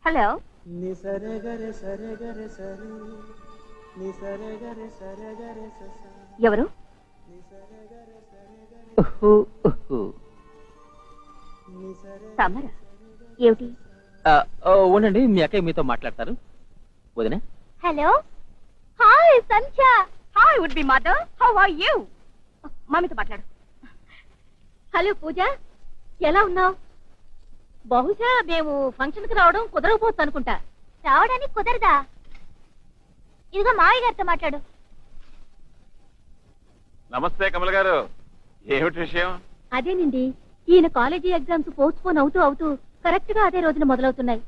Hello ఎవరు? సమర ఏమిటి? ఉండండి, మీ అక్కయ్య మీతో మాట్లాడతారు. వదినా. Hello, hi Sandhya. Hi would be mother, how are you? మమ్మీతో మాట్లాడు. హలో పూజ, ఎలా ఉన్నావు? బహుశా మేము ఫంక్షన్ కి రావడం కుదరకపోవచ్చు అనుకుంటా. రావడానికి కుదరదా? ఇదిగో మావయ్య గారితో మాట్లాడు. నమస్తే కమల గారు, ఏమిటి విషయం? అదేనండి, ఈయన కాలేజీ ఎగ్జామ్స్ పోస్ట్ పోన్ అవుతూ అవుతూ కరెక్ట్ గా అదే రోజున మొదలవుతున్నాయి.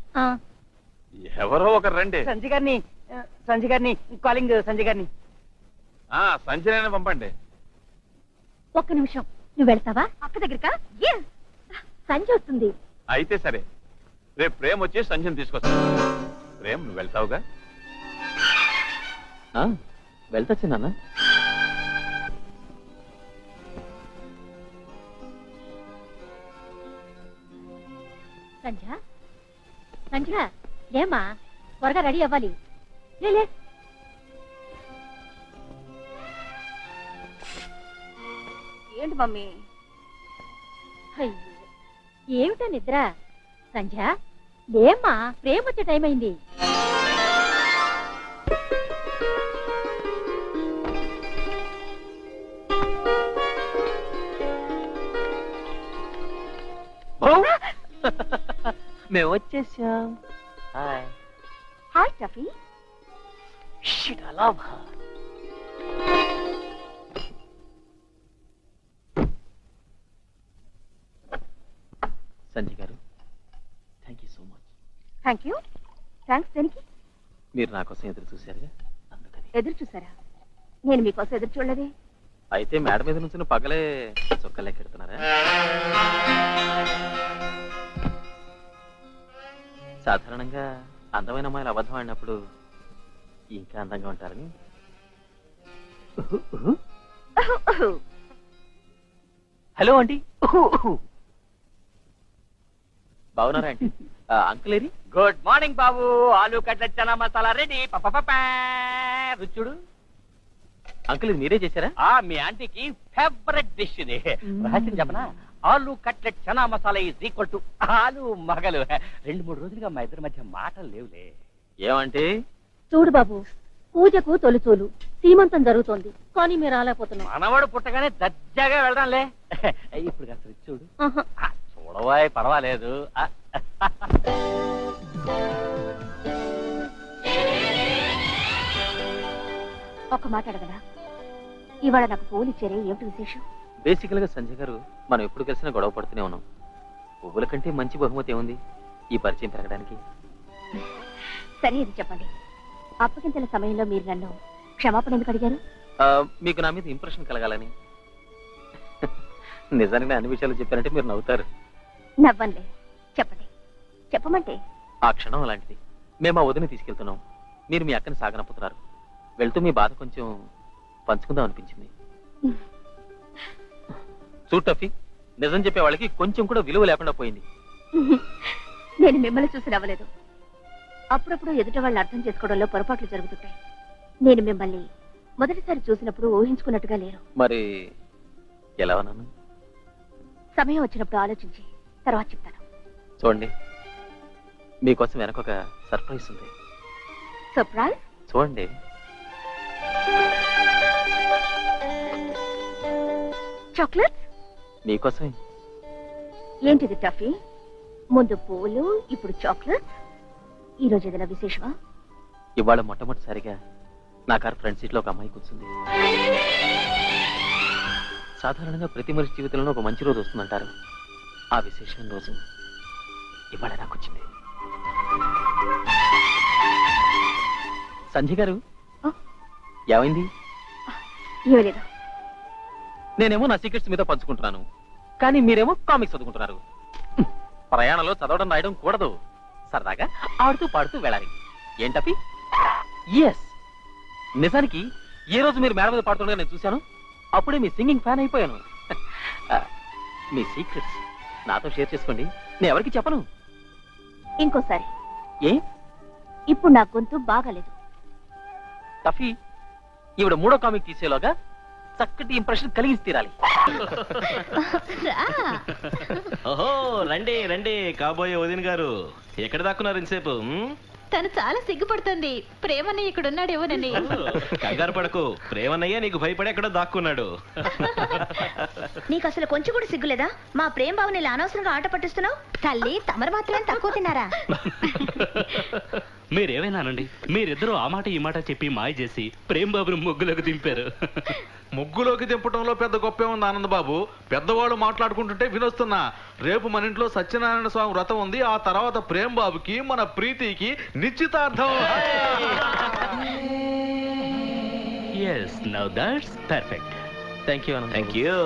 ఎవరో ఒకరు రండి. సంజయ్ గారిని కాలింగ్. సంజయ్ గారిని సంజయ్ పంపండి. ఒక్క నిమిషం, నువ్వు వెళ్తావా అక్క దగ్గరకా? సంజయ్ వస్తుంది. అయితే సరే, రేపు ప్రేమ్ వచ్చి సంజయ్ తీసుకొస్తాను. ప్రేమ్, నువ్వు వెళ్తావుగా? వెళ్తొచ్చు నాన్న. సంధ్య, సంధ్య ఏమా, త్వరగా రెడీ అవ్వాలి. లే ఏంటి మమ్మీ? ఏమిటా నిద్ర? సంధ్య లేమ్మా, ప్రేమ వచ్చే టైం అయింది. మేము వచ్చేసాం. హాయ్. Hi Tuffy. సంజయ్ గారు, thank you so much. Thank you. Thanks దేనికి? మీరు నా కోసం ఎదురు చూశారుగా, అందుకని. ఎదురు చూసారా? నేను మీకోసం ఎదురు చూడలేదే. అయితే మేడ మీద నుంచి పగలే చొక్కలెక్కెడుతున్నారా? సాధారణంగా అందమైన అమ్మాయిలు అబద్ధం ఆడినప్పుడు ఇంకా అందంగా ఉంటారని. Hello aunty. బాగున్నారా ఆంటీ? అంకుల్ ఏరి? గుడ్ మార్నింగ్ బాబు. ఆలు కట్ల చనా మసాలా రెడీ. రుచుడు. అంకుల్, ఇది మీరే చేశారా? మీ ఆంటీకి ఫేవరెట్ డిష్ ఇది. రహస్యం చెప్పనా? ఆలు cutlet chana masala is equal to ఆలు మగలు. 2-3 రోజులుగా మా ఇద్దరి మధ్య మాటలు లేవులే. ఏమంటే? చూడు బాబు, పూజకు తొలిచూలు సీమంతం జరుగుతోంది, కానీ మీరు రాలేకపోతున్నాం. మనవాడు పుట్టగానే దర్జాగా వెళ్దాంలే. ఇప్పుడు కాస్త చూడు. చూడవాయ్, పర్వాలేదు. ఒక మాట అడగనా? ఇవాళ నాకు పూలు ఇచ్చారే, ఏమిటి విశేషం? బేసికల్ గా సంజయ్ గారు, మనం ఎప్పుడు కలిసినా గొడవ పడుతూనే ఉన్నాం. పువ్వుల కంటే మంచి బహుమతి ఏముంది ఈ పరిచయం పెరగడానికి? సరే, ఇది చెప్పండి. అప్పగింతల సమయంలో మీరు నన్ను క్షమాపణ ఎందుకు అడిగారు? మీకు నా మీద ఇంప్రెషన్ కలగాలని. నిజానికి అన్ని విషయాలు చెప్పారంటే మీరు నవ్వుతారు. నవ్వండి, చెప్పండి. చెప్పమంటే? ఆ క్షణం అలాంటిది. మేము ఆ వదిని తీసుకెళ్తున్నాం, మీరు మీ అక్కని సాగనంపుతున్నారు. వెళ్తూ మీ బాధ కొంచెం పంచుకుందాం అనిపించింది. చూడు టఫీ, నిజం చెప్పే వాళ్ళకి కొంచెం కూడా విలువ లేకుండా పోయింది. నేను మిమ్మల్ని చూసి నవ్వలేదు. అప్పుడప్పుడు ఎదుట వాళ్ళు అర్థం చేసుకోవడంలో పొరపాట్లు జరుగుతుంటాయి. నేను మిమ్మల్ని మొదటిసారి చూసినప్పుడు ఊహించుకున్నట్టుగా లేరు. మరి ఎలా ఉన్నాను? సమయం వచ్చినప్పుడు ఆలోచించి తర్వాత చెప్తాను. చూడండి, మీకోసం వెనక ఒక సర్ప్రైజ్ ఉంది. సర్ప్రైజ్? చూడండి. చాక్లెట్స్? మీకోసమే. ఏంటిది టఫీ? ముందు పూలు, ఇప్పుడు చాక్లెట్స్. ఈ రోజు ఏదైనా విశేషమా? ఇవాళ మొట్టమొదటిసారిగా నా కారు ఫ్రంట్ సీట్ లో ఒక అమ్మాయి కూర్చుంది. సాధారణంగా ప్రతి మనిషి జీవితంలో ఒక మంచి రోజు వస్తుందంటారు. ఆ విశేషమైన రోజు ఇవాళ నాకు వచ్చింది. సంజయ్ గారు, ఏమైంది? ఏమలేదు. నేనేమో నా సీక్రెట్స్ మీద పంచుకుంటున్నాను, కానీ మీరేమో కామిక్స్ చదువుకుంటున్నారు. ప్రయాణంలో చదవడం రాయడం కూడదు, సరదాగా ఆడుతూ పాడుతూ వెళ్ళాలి. ఏంటపి? ఎస్, నిజానికి ఏ రోజు మీరు మేడ మీద పాడుతుండగా నేను చూశాను, అప్పుడే మీ సింగింగ్ ఫ్యాన్ అయిపోయాను. మీ సీక్రెట్స్ నాతో షేర్ చేసుకోండి, నేను ఎవరికి చెప్పను. ఇంకోసారి ఏ ఇప్పుడు నా గొంతు బాగాలేదు. టఫీ, ఈవిడ మూడో కామిక్ తీసేలోగా చక్కటి ఇంప్రెషన్ కలిగి తీరాలి. ఓహో, రండి రండి కాబోయే వదిన గారు. ఎక్కడ దాక్కున్నారు ఇంతసేపు? తను చాలా సిగ్గుపడుతుంది. ప్రేమన్నయ్య ఇక్కడ ఉన్నాడేమోనని. కంగారు పడకు, ప్రేమన్నయ్య నీకు భయపడి ఎక్కడో దాక్కున్నాడు. నీకు అసలు కొంచెం కూడా సిగ్గులేదా? మా ప్రేమ బావుని ఇలా అనవసరంగా ఆట పట్టిస్తున్నావు. తల్లి, తమరు మాత్రమే తక్కువ తిన్నారా? మీరేమైనానండి, మీరిద్దరూ ఆ మాట ఈ మాట చెప్పి మాయ చేసి ప్రేమ్ బాబును ముగ్గులోకి దింపారు. ముగ్గులోకి దింపటంలో పెద్ద గొప్పే ఉంది ఆనంద్ బాబు. పెద్దవాళ్ళు మాట్లాడుకుంటుంటే వినొస్తున్నా. రేపు మన ఇంట్లో సత్యనారాయణ స్వామి వ్రతం ఉంది. ఆ తర్వాత ప్రేమ్ బాబుకి మన ప్రీతికి నిశ్చితార్థం. Yes, now that's perfect. Thank you. Thank you.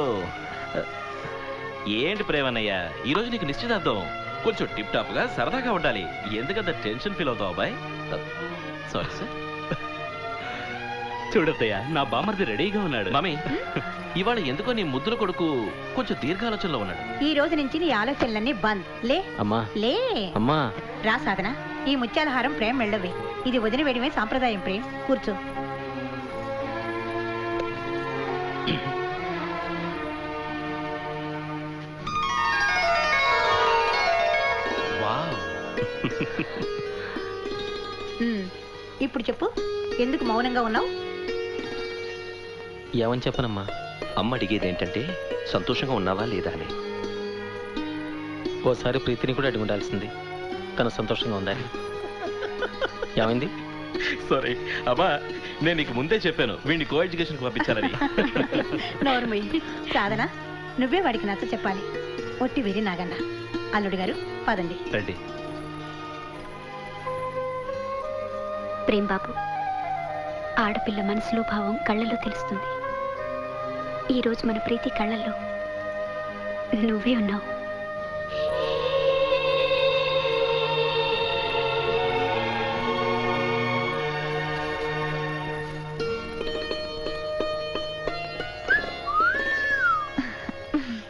ఏంటి ప్రేమన్నయ్య, ఈ రోజు నీకు నిశ్చితార్థం. కొంచెం టిప్ టాప్ గా సరదాగా ఉండాలి. ఎందుకంత టెన్షన్ ఫీల్ అవుతావు అబ్బాయి? Sorry sir. చూడత్తయ్య, నా బామర్ది రెడీగా ఉన్నాడు. మమ్మీ, ఇవాళ ఎందుకో నీ ముద్దుల కొడుకు కొంచెం దీర్ఘాలోచనలో ఉన్నాడు. ఈ రోజు నుంచి నీ ఆలోచనలన్నీ బంద్. లే అమ్మా లే అమ్మా, రా సాధన. ఈ ముత్యాల హారం ప్రేమ మెళ్ళవి. ఇది వదిన వేయడమే సాంప్రదాయం. ప్రేమ్, కూర్చో. వావ్. ఇప్పుడు చెప్పు, ఎందుకు మౌనంగా ఉన్నావు? ఏమని చెప్పనమ్మా? అమ్మ అడిగేది ఏంటంటే సంతోషంగా ఉన్నావా లేదా అని. ఓసారి ప్రీతిని కూడా అడిగి ఉండాల్సింది. తను సంతోషంగా ఉందని. ఏమైంది? సారీ అబ్బా, నేను నీకు ముందే చెప్పాను వీడిని కో ఎడ్యుకేషన్ పంపించాలని. నోర్మయ్య. సాధన, నువ్వే వాడికి నచ్చ చెప్పాలి. ఒట్టి విరి నాగన్న. అల్లుడు గారు, పదండి. రండి. ప్రేమ్ బాబు, ఆడపిల్ల మనసులో భావం కళ్ళల్లో తెలుస్తుంది. ఈ రోజు మన ప్రీతి కళ్ళల్లో నువ్వే ఉన్నావు.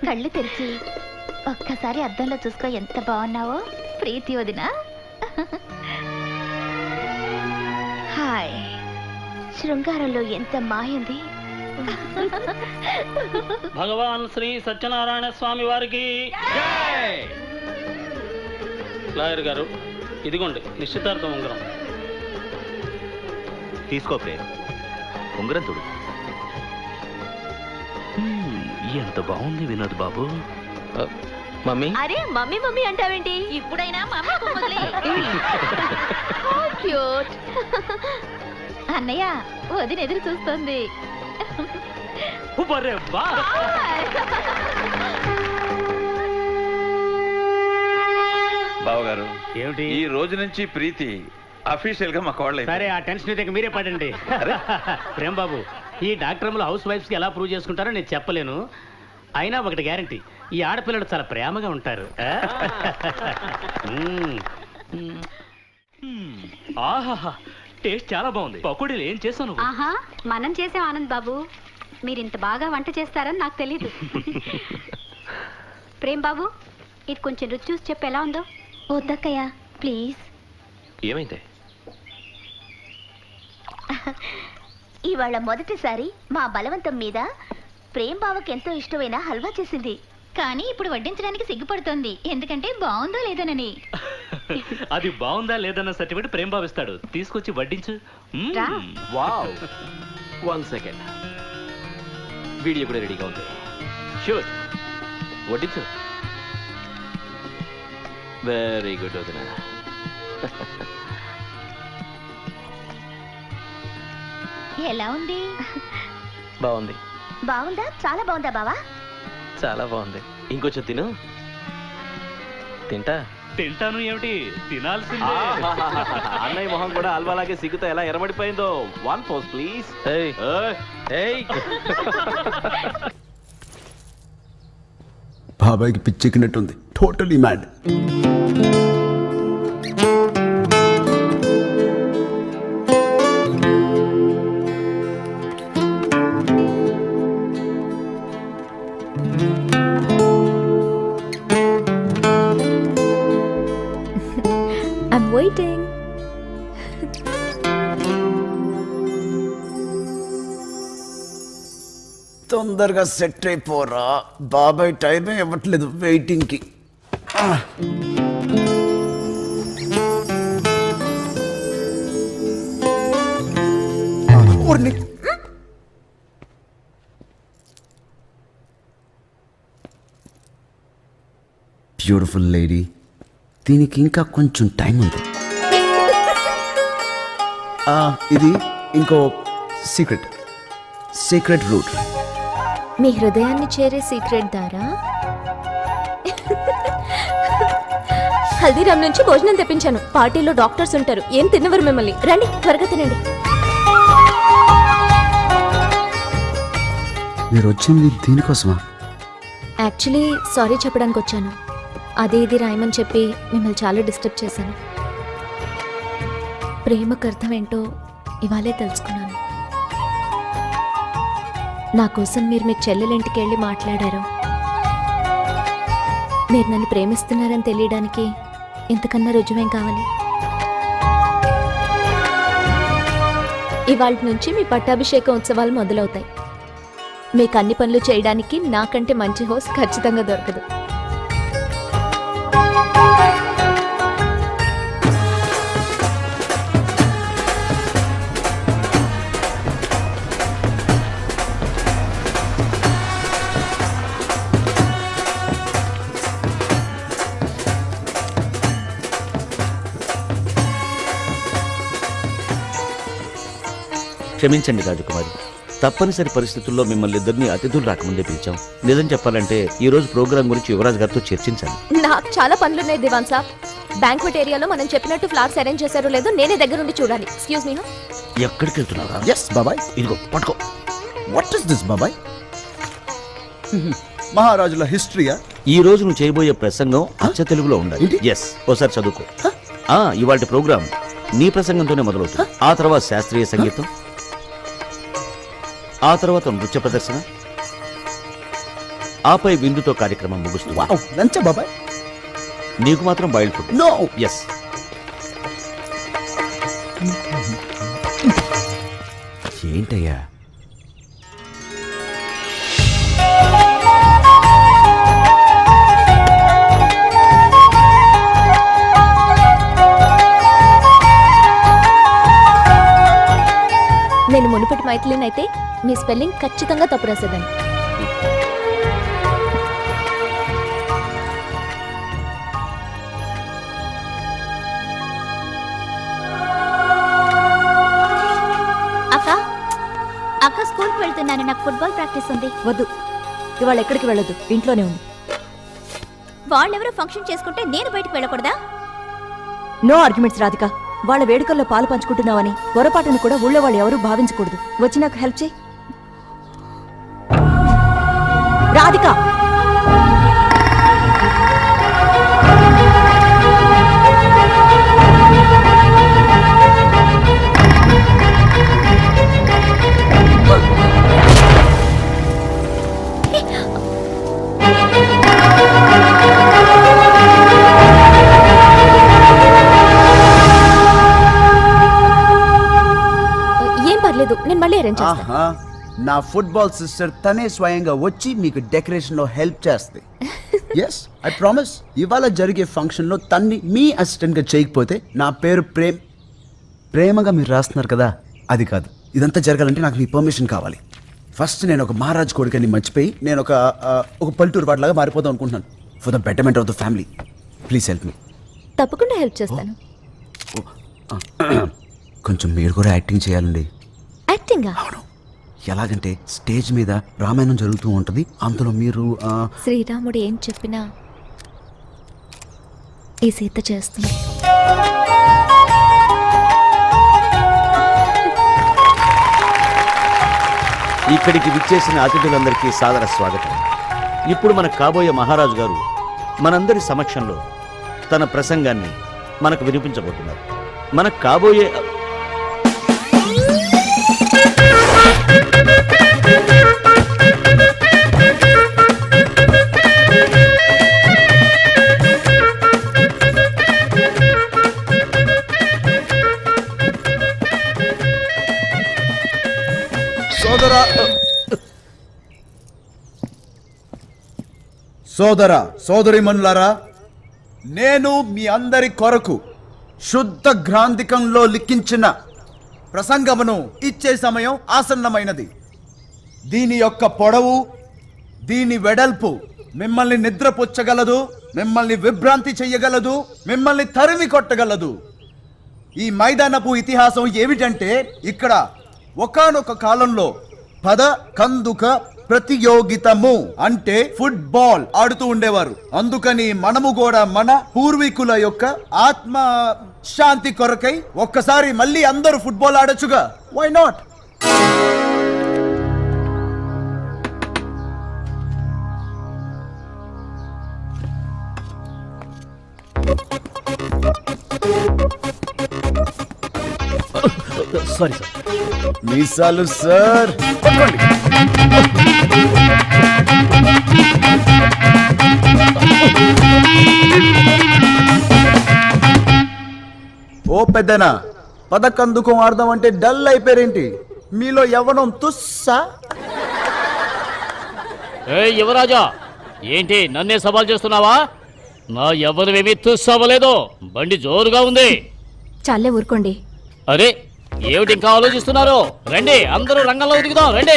కళ్ళు తెరిచి ఒక్కసారి అద్దంలో చూసుకో, ఎంత బాగున్నావో ప్రీతి వదినా. హాయ్, శృంగారంలో ఎంత మాయంది. భగవాన్ శ్రీ సత్యనారాయణ స్వామి వారికి లాయర్ గారు, ఇదిగోండి నిశ్చితార్థం ఉంగరం. తీసుకో ప్రేమ్, ఉంగరం చూడు. ఎంత బాగుంది వినోద్ బాబు. మమ్మీ, అరే మమ్మీ మమ్మీ అంటావేంటి? ఇప్పుడైనా మమ్మీ క్యూట్. అన్నయ్య, వదిన ఎదురు చూస్తుంది. బావగారు, ఏమిటి? ఈ రోజు నుంచి ప్రీతి అఫీషియల్ గా మా కోడలు. సరే, ఆ టెన్షన్ అయితే మీరే పడండి. ప్రేమ్ బాబు, ఈ డాక్టర్లు హౌస్ వైఫ్స్ కి ఎలా ప్రూవ్ చేసుకుంటారో నేను చెప్పలేను. అయినా ఒకటి గ్యారంటీ, ఈ ఆడపిల్లలు చాలా ప్రేమగా ఉంటారు. ఆహాహా, టేస్ట్ చాలా బాగుంది. పకోడీలు ఏం చేసావు? ఆహా, మనం చేసాం ఆనంద్ బాబు. మీరు ఇంత బాగా వంట చేస్తారని నాకు తెలీదు. ప్రేమ్ బాబు, ఇది కొంచెం రుచి చూసి చెప్పు ఎలా ఉందో. వద్దక్కయ్యా, ప్లీజ్. ఏమైంది? ఇవాళ మొదటిసారి మా బలవంతం మీద ప్రేమ్ బావకి ఎంతో ఇష్టమైన హల్వా చేసింది. కానీ ఇప్పుడు వడ్డించడానికి సిగ్గుపడుతోంది, ఎందుకంటే బాగుందో లేదనని. అది బాగుందా లేదన్న సర్టిఫికెట్ ప్రేమ్ బాబు ఇస్తాడు. తీసుకొచ్చి వడ్డించు. రా. వావ్. 1 సెకండ్. వీడియో కూడా రెడీగా ఉంది. షూర్, వడ్డించు. వెరీ గుడ్ వదినా. ఎలా ఉంది? బాగుంది. బాగుందా? చాలా బాగుందా బావా? చాలా బాగుంది. ఇంకొంచెం తిను. తింటా. తింటాను ఏమిటి, తినాల్సిందే. అన్నయ్య మొహం కూడా అల్వాలాగే సిగ్గుతో ఎలా ఎరబడిపోయిందో. 1 పోజ్ ప్లీజ్. ఏయ్ ఏయ్. బాబాయ్కి పిచ్చెక్కినట్టుంది. Totally mad. I'm waiting. తొందరగా సెట్ అయిపోరా బాబాయ్, టైమే ఇవ్వట్లేదు వెయిటింగ్కి. బ్యూటిఫుల్ లేడీ, దీనికి ఇంకా కొంచెం టైం ఉంది. ఇది ఇంకో సీక్రెట్ రూట్. మీ హృదయాన్ని చేరే సీక్రెట్ దారా? హల్దీరామ్ నుంచి భోజనం తెప్పించాను. పార్టీలో డాక్టర్స్ ఉంటారు, ఏం తిన్నవారు మిమ్మల్ని. రండి త్వరగా తినండి. మీరు వచ్చింది దీనికోసమా? యాక్చువల్లీ సారీ చెప్పడానికి వచ్చాను. అది ఇది రాయమని చెప్పి మిమ్మల్ని చాలా డిస్టర్బ్ చేశాను. ప్రేమకు అర్థం ఏంటో ఇవాళే తెలుసుకున్నాను. నా కోసం మీరు మీ చెల్లెలింటికి వెళ్ళి మాట్లాడారు. మీరు నన్ను ప్రేమిస్తున్నారని తెలియడానికి ఇంతకన్నా రుజువేం కావాలి? ఇవాళ నుంచి మీ పట్టాభిషేక ఉత్సవాలు మొదలవుతాయి. మీకు అన్ని పనులు చేయడానికి నాకంటే మంచి హోస్ట్ ఖచ్చితంగా దొరకదు. క్షమించండి రాజకుమారి, తప్పనిసరి పరిస్థితుల్లో మిమ్మల్ని ఇద్దరిని అతిథులు రాకముందే పిలిచాం. నిజం చెప్పాలంటే ఈ రోజు ప్రోగ్రాం గురించి యువరాజ్ గారితో చర్చించాలి. నాకు చాలా పనులున్నాయి దివాన్ సాబ్. బ్యాంక్వెట్ ఏరియాలో మనం చెప్పినట్టు ఫ్లాట్స్ అరేంజ్ చేశారో లేదో నేనే దగ్గరుండి చూడాలి. Excuse me. ఎక్కడికి వెళ్తున్నారా? ఎస్ బాబాయ్. ఇదిగో పట్టుకో. వాట్ ఇస్ దిస్ బాబాయ్? మహారాజుల హిస్టరీయా? ఈ రోజు నువ్వు చేయబోయే ప్రసంగం అచ్చ తెలుగులో ఉండాలి. ఎస్, ఓసారి చదువుకో. ఇవాళ ప్రోగ్రాం నీ ప్రసంగంతోనే మొదలవుతుంది. ఆ తర్వాత శాస్త్రీయ సంగీతం, ఆ తర్వాత నృత్య ప్రదర్శన, ఆపై విందుతో కార్యక్రమం ముగుస్తుంది. లంచా బాబాయ్? నీకు మాత్రం బాయిల్డ్ ఫుడ్. నో. ఎస్. ఏంటయ్యా? నేను మునుపటి మైథిలిన్ అయితే మీ స్పెల్లింగ్ ఖచ్చితంగా తప్పు రాసేదాన్ని. అక్క స్కూల్కి వెళ్తున్నాను, నాకు ఫుట్బాల్ ప్రాక్టీస్ ఉంది. వద్దు, ఇవాళ ఎక్కడికి వెళ్ళొద్దు, ఇంట్లోనే ఉంది. వాళ్ళెవరో ఫంక్షన్ చేసుకుంటే నేను బయటకు వెళ్ళకూడదా? No arguments Radhika. వాళ్ళ వేడుకల్లో పాలు పంచుకుంటున్నావని పొరపాటును కూడా ఊళ్ళో వాళ్ళు ఎవరూ భావించకూడదు. వచ్చి నాకు హెల్ప్ చేయి రాధిక. నేను మళ్ళీ అరేంజ్ చేస్తాను. నా ఫుట్బాల్ సిస్టర్ తనే స్వయంగా వచ్చి మీకు డెకరేషన్ లో హెల్ప్ చేస్తే. Yes, I promise. ఇవాళ జరిగే ఫంక్షన్ లో తన్ని మీ అసిస్టెంట్ గా చేయకపోతే నా పేరు ప్రేమగా మీరు రాస్తున్నారు కదా, అది కాదు. ఇదంతా జరగాలంటే నాకు మీ పర్మిషన్ కావాలి. ఫస్ట్ నేను ఒక మహారాజ్ కొడుకని మర్చిపోయి నేను ఒక పల్లెటూరు వాటిలాగా మారిపోదాం అనుకుంటున్నాను. For the betterment of the family, please help me. తప్పకుండా హెల్ప్ చేస్తాను. కొంచెం మీరు కూడా యాక్టింగ్ చేయాలండి. యాక్టింగా? అవును. ఎలాగంటే స్టేజ్ మీద రామాయణం జరుగుతూ ఉంటుంది, అందులో మీరు శ్రీరాముడు ఏం చెప్పినా ఈ సీత చేస్తుంది. ఇక్కడికి విచ్చేసిన అతిథులందరికీ సాదర స్వాగతం. ఇప్పుడు మనకు కాబోయే మహారాజు గారు మనందరి సమక్షంలో తన ప్రసంగాన్ని మనకు వినిపించబోతున్నారు. మనకు కాబోయే సోదర సోదరిమణులారా, నేను మీ అందరి కొరకు శుద్ధ గ్రాంధికంలో లిఖించిన ప్రసంగమును ఇచ్చే సమయం ఆసన్నమైనది. దీని యొక్క పొడవు, దీని వెడల్పు మిమ్మల్ని నిద్రపుచ్చగలదు, మిమ్మల్ని విభ్రాంతి చెయ్యగలదు, మిమ్మల్ని తరిమి కొట్టగలదు. ఈ మైదానపు ఇతిహాసం ఏమిటంటే, ఇక్కడ ఒకానొక కాలంలో పద కందుక ప్రతియోగితము అంటే ఫుట్బాల్ ఆడుతూ ఉండేవారు. అందుకని మనము కూడా మన పూర్వీకుల యొక్క ఆత్మ శాంతి కొరకై ఒక్కసారి మళ్ళీ అందరూ ఫుట్బాల్ ఆడొచ్చుగా. Why not? Sorry sir. మీసాలు సార్, పట్టుకోండి. ఓ పెద్దనా, పదకందుకం ఆడదాం అంటే డల్ అయిపోయారేంటి? మీలో యవ్వనం తుస్సా? యువరాజా, ఏంటి నన్నే సవాల్ చేస్తున్నావా? నా ఎవరివేమీ తుస్సవ్వలేదు, బండి జోరుగా ఉంది. చాలే ఊరుకోండి. అరే ఏమిటి ఇంకా ఆలోచిస్తున్నారు? రండి అందరూ రంగంలో దిగుదాం, రండి.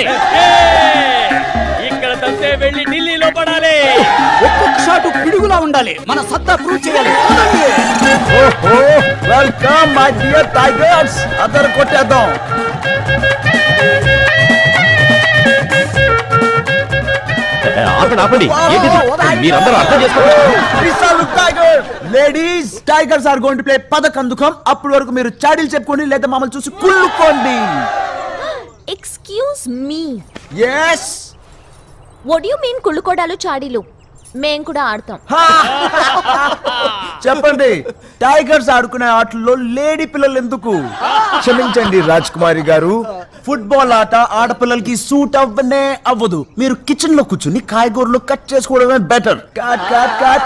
ఇక్కడ తంతే వెళ్ళి ఢిల్లీలో పడాలి. ఒక్కొక్క షాట్ పిడుగులా ఉండాలి, మన సత్తా ప్రూవ్ చేయాలి. ఓహో, వెల్కమ్ మై డియర్ టైగర్స్. అందరూ కొట్టేద్దాం. ఆపండి. ఏంటిది? మీరందరూ అర్థం చేసుకోండి. Ladies, tigers are going to play పదకందుకం. అప్పటి వరకు మీరు చాడీలు చెప్పుకోండి, లేదా మమ్మల్ని చూసి కుళ్ళుకోండి. Excuse me, yes what you mean కుళ్ళుకోడాలు చాడీలు? మేం కూడా ఆడతాం. చెప్పండి, టైగర్స్ ఆడుకునే ఆటల్లో లేడీ పిల్లలు ఎందుకు? క్షమించండి రాజ్ కుమారి గారు, ఫుట్బాల్ ఆట ఆడపిల్లలకి సూట్ అవ్వనే అవ్వదు. మీరు కిచెన్ లో కూర్చుని కాయగూరలు కట్ చేసుకోవడమే బెటర్. Cut cut cut.